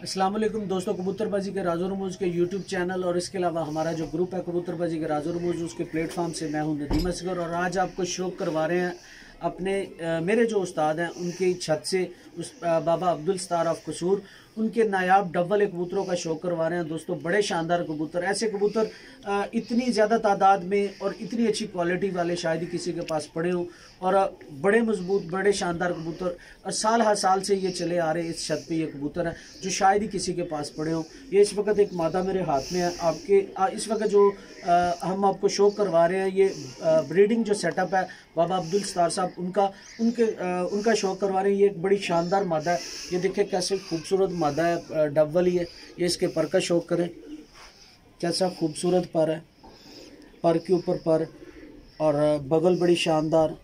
अस्सलाम वालेकुम दोस्तों, कबूतरबाजी के राजो रमूज के यूट्यूब चैनल और इसके अलावा हमारा जो ग्रुप है कबूतरबाजी के राजो रमूज, उसके प्लेटफॉर्म से मैं हूं नदीम असगर और आज आपको शौक करवा रहे हैं अपने मेरे जो उस्ताद हैं उनकी छत से उस बाबा अब्दुल सत्तार ऑफ कसूर उनके नायाब डबल कबूतरों का शौक करवा रहे हैं। दोस्तों बड़े शानदार कबूतर, ऐसे कबूतर इतनी ज़्यादा तादाद में और इतनी अच्छी क्वालिटी वाले शायद ही किसी के पास पड़े हों और बड़े मजबूत बड़े शानदार कबूतर और साल हर साल से ये चले आ रहे इस छत पे ये कबूतर है जो शायद ही किसी के पास पड़े हों। ये इस वक्त एक मादा मेरे हाथ में है। आपके इस वक्त जो हम आपको शौक करवा रहे हैं ये ब्रीडिंग जो सेटअप है बाबा अब्दुल सत्तार साहब उनका शौक करवा रहे हैं। ये एक बड़ी शानदार मादा है, ये देखिए कैसे खूबसूरत मादा है, डबल ही है। ये इसके पर का शौक करें, कैसा खूबसूरत पर है, पर के ऊपर पर और बगल बड़ी शानदार।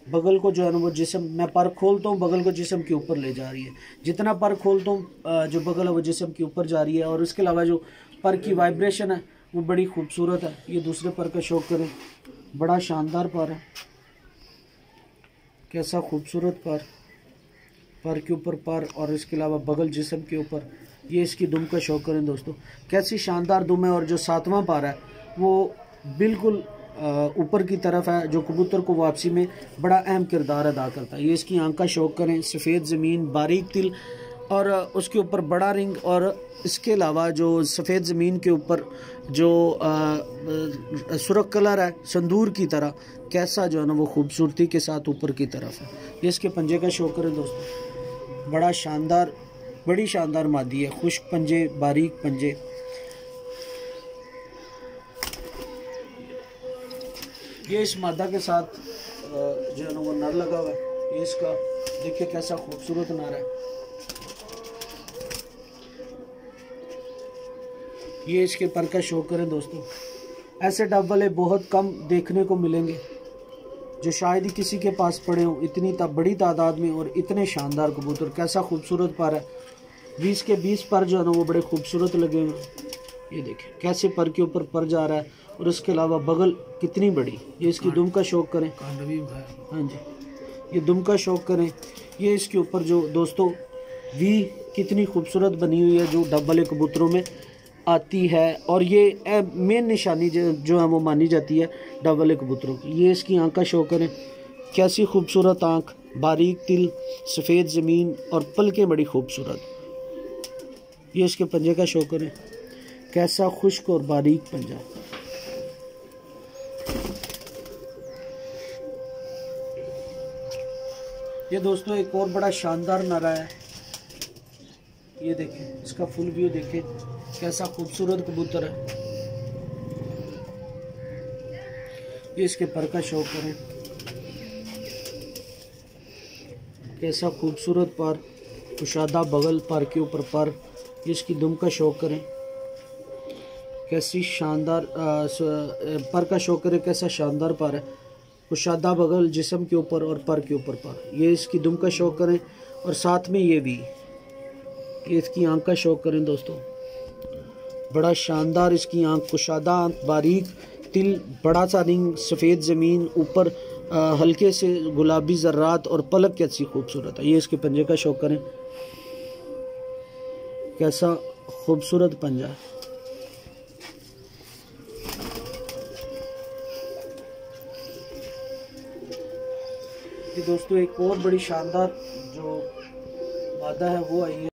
बगल को जो है ना वो जिस्म, मैं पर खोलता हूँ बगल को जिस्म के ऊपर ले जा रही है, जितना पर खोलता हूँ जो बगल है वो जिस्म के ऊपर जा रही है। और उसके अलावा जो पर की वाइब्रेशन है वो बड़ी खूबसूरत है। ये दूसरे पर का शौक करें, बड़ा शानदार पर है, कैसा खूबसूरत पर के ऊपर पर और इसके अलावा बगल जिस्म के ऊपर। ये इसकी दुम का शौक करें दोस्तों, कैसी शानदार दुम है। और जो सातवां पर है वो बिल्कुल ऊपर की तरफ है, जो कबूतर को वापसी में बड़ा अहम किरदार अदा करता है। ये इसकी आंख का शौक करें, सफ़ेद ज़मीन, बारीक तिल और उसके ऊपर बड़ा रिंग। और इसके अलावा जो सफ़ेद ज़मीन के ऊपर जो सुर्ख कलर है संदूर की तरह, कैसा जो है ना वो खूबसूरती के साथ ऊपर की तरफ है। ये इसके पंजे का शौक करें दोस्तों, बड़ा शानदार बड़ी शानदार मादी है, खुश्क पंजे, बारीक पंजे। ये इस मादा के साथ जो है ना वो नर लगा हुआ है। ये इसका देखिए कैसा खूबसूरत नर है। ये इसके पर का शौक करें दोस्तों, ऐसे डब वाले बहुत कम देखने को मिलेंगे जो शायद ही किसी के पास पड़े हों इतनी बड़ी तादाद में। और इतने शानदार कबूतर, कैसा खूबसूरत पर है। 20 के 20 पर जो है ना वो बड़े खूबसूरत लगे हुए। ये देखें कैसे पर के ऊपर पर जा रहा है और इसके अलावा बगल कितनी बड़ी। ये इसकी दुम का शौक करें, हाँ जी, ये दुम का शौक करें। ये इसके ऊपर जो दोस्तों वी कितनी खूबसूरत बनी हुई है जो डब वाले कबूतरों में आती है। और ये मेन निशानी जो है वो मानी जाती है डब वाले कबूतरों की। ये इसकी आंख का शौक करें, कैसी खूबसूरत आंख, बारीक तिल, सफ़ेद ज़मीन और पलकें बड़ी खूबसूरत। ये इसके पंजे का शौक करें, कैसा खुश्क और बारीक पंजा। ये दोस्तों एक और बड़ा शानदार नरा है। ये देखें इसका फुल व्यू देखें, कैसा खूबसूरत कबूतर है। ये इसके पर का शौक करें, कैसा खूबसूरत पर, कुशादा बगल, पर के ऊपर पर। ये इसकी दुम का शौक करें, कैसी शानदार पर का शौक करें, कैसा शानदार पर है, कुशादा बगल, जिस्म के ऊपर और पर के ऊपर पर। ये इसकी दुम का शौक करें और साथ में ये भी, ये इसकी आंख का शौक करें दोस्तों, बड़ा शानदार इसकी आंख, कुशादा आंख, बारीक तिल, बड़ा सा रिंग, सफ़ेद ज़मीन, ऊपर हल्के से गुलाबी ज़र्रात और पलक कैसी खूबसूरत है। ये इसके पंजे का शौक करें, कैसा खूबसूरत पंजा है। ये दोस्तों एक और बड़ी शानदार जो मादा है वो आई है।